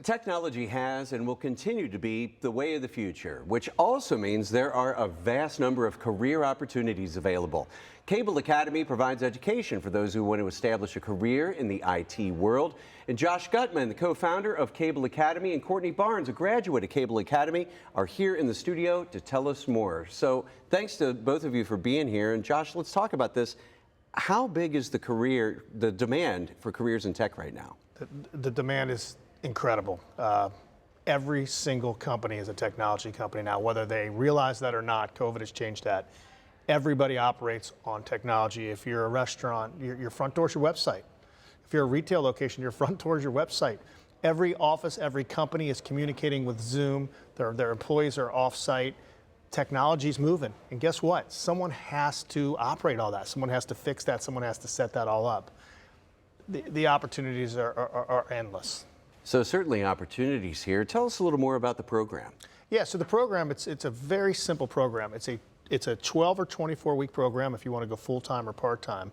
Technology has and will continue to be the way of the future, which also means there are a vast number of career opportunities available. Kable Academy provides education for those who want to establish a career in the IT world. And Josh Gutman, the co-founder of Kable Academy, and Courtney Barnes, a graduate of Kable Academy, are here in the studio to tell us more. So thanks to both of you for being here. And Josh, let's talk about this. How big is the demand for careers in tech right now? The demand is incredible. Every single company is a technology company now, whether they realize that or not. COVID has changed that. Everybody operates on technology. If you're a restaurant, your front door is your website. If you're a retail location, your front door is your website. Every office, every company is communicating with Zoom. Their employees are off-site. Technology's moving. And guess what? Someone has to operate all that. Someone has to fix that. Someone has to set that all up. The opportunities are endless. So certainly opportunities here. Tell us a little more about the program. Yeah, so the program, it's a very simple program. It's a 12 or 24-week program if you want to go full-time or part-time.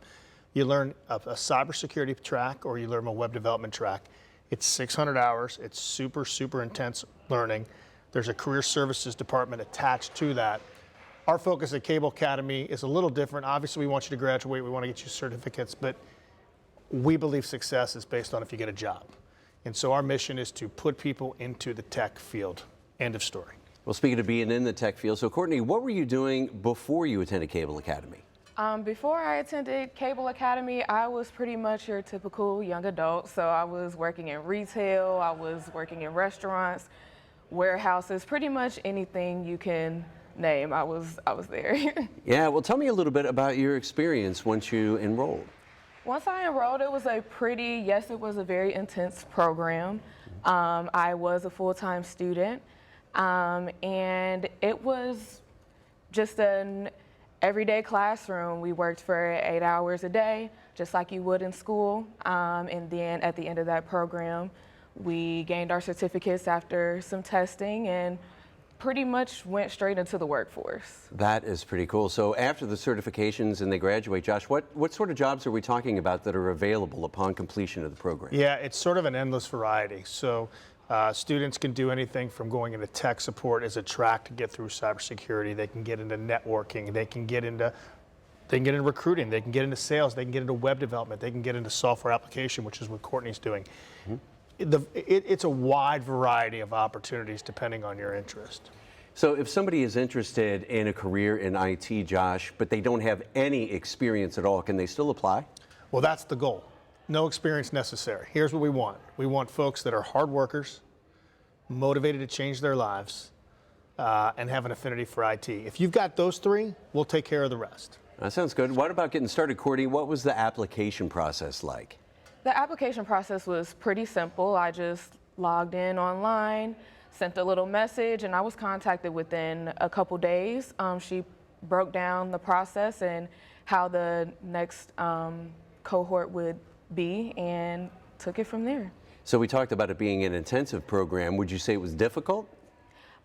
You learn a cybersecurity track or you learn a web development track. It's 600 hours. It's super, super intense learning. There's a career services department attached to that. Our focus at Kable Academy is a little different. Obviously, we want you to graduate. We want to get you certificates, but we believe success is based on if you get a job. And so our mission is to put people into the tech field. End of story. Well, speaking of being in the tech field, so Courtney, what were you doing before you attended Kable Academy? Before I attended Kable Academy, I was pretty much your typical young adult. So I was working in retail, I was working in restaurants, warehouses, pretty much anything you can name, I was there. Yeah, well, tell me a little bit about your experience once you enrolled. Once I enrolled, it was it was a very intense program. I was a full-time student, and it was just an everyday classroom. We worked for 8 hours a day, just like you would in school. And then at the end of that program, we gained our certificates after some testing and pretty much went straight into the workforce. That is pretty cool. So after the certifications and they graduate, Josh, what sort of jobs are we talking about that are available upon completion of the program? Yeah, it's sort of an endless variety. So students can do anything from going into tech support as a track to get through cybersecurity. They can get into networking. They can get into recruiting. They can get into sales. They can get into web development. They can get into software application, which is what Courtney's doing. Mm-hmm. It's a wide variety of opportunities depending on your interest. So if somebody is interested in a career in IT, Josh, but they don't have any experience at all, can they still apply? Well, that's the goal. No experience necessary. Here's what we want. We want folks that are hard workers, motivated to change their lives, and have an affinity for IT. If you've got those three, we'll take care of the rest. That sounds good. What about getting started, Courtney? What was the application process like? The application process was pretty simple. I just logged in online, sent a little message, and I was contacted within a couple days. She broke down the process and how the next cohort would be and took it from there. So we talked about it being an intensive program. Would you say it was difficult?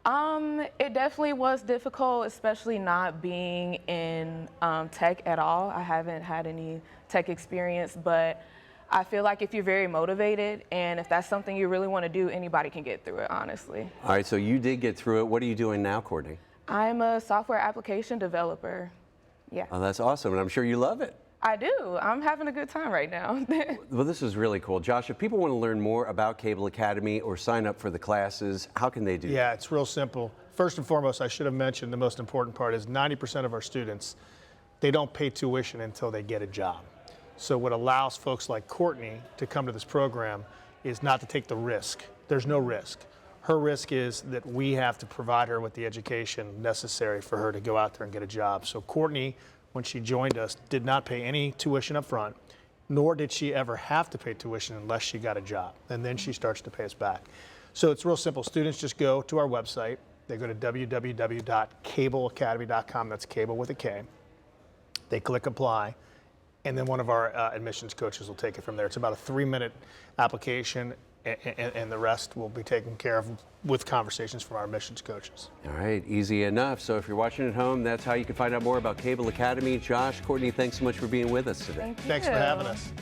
It definitely was difficult, especially not being in tech at all. I haven't had any tech experience, but I feel like if you're very motivated and if that's something you really want to do, anybody can get through it, honestly. All right, so you did get through it. What are you doing now, Courtney? I'm a software application developer. Yeah. Oh, that's awesome, and I'm sure you love it. I do. I'm having a good time right now. Well, this is really cool. Josh, if people want to learn more about Kable Academy or sign up for the classes, how can they do that? Yeah, it's real simple. First and foremost, I should have mentioned the most important part is 90% of our students, they don't pay tuition until they get a job. So what allows folks like Courtney to come to this program is not to take the risk. There's no risk. Her risk is that we have to provide her with the education necessary for her to go out there and get a job. So Courtney, when she joined us, did not pay any tuition up front, nor did she ever have to pay tuition unless she got a job. And then she starts to pay us back. So it's real simple. Students just go to our website. They go to www.cableacademy.com. That's Kable with a K. They click apply. And then one of our admissions coaches will take it from there. It's about a 3-minute application, and the rest will be taken care of with conversations from our admissions coaches. All right, easy enough. So if you're watching at home, that's how you can find out more about Kable Academy. Josh, Courtney, thanks so much for being with us today. Thank you. Thanks for having us.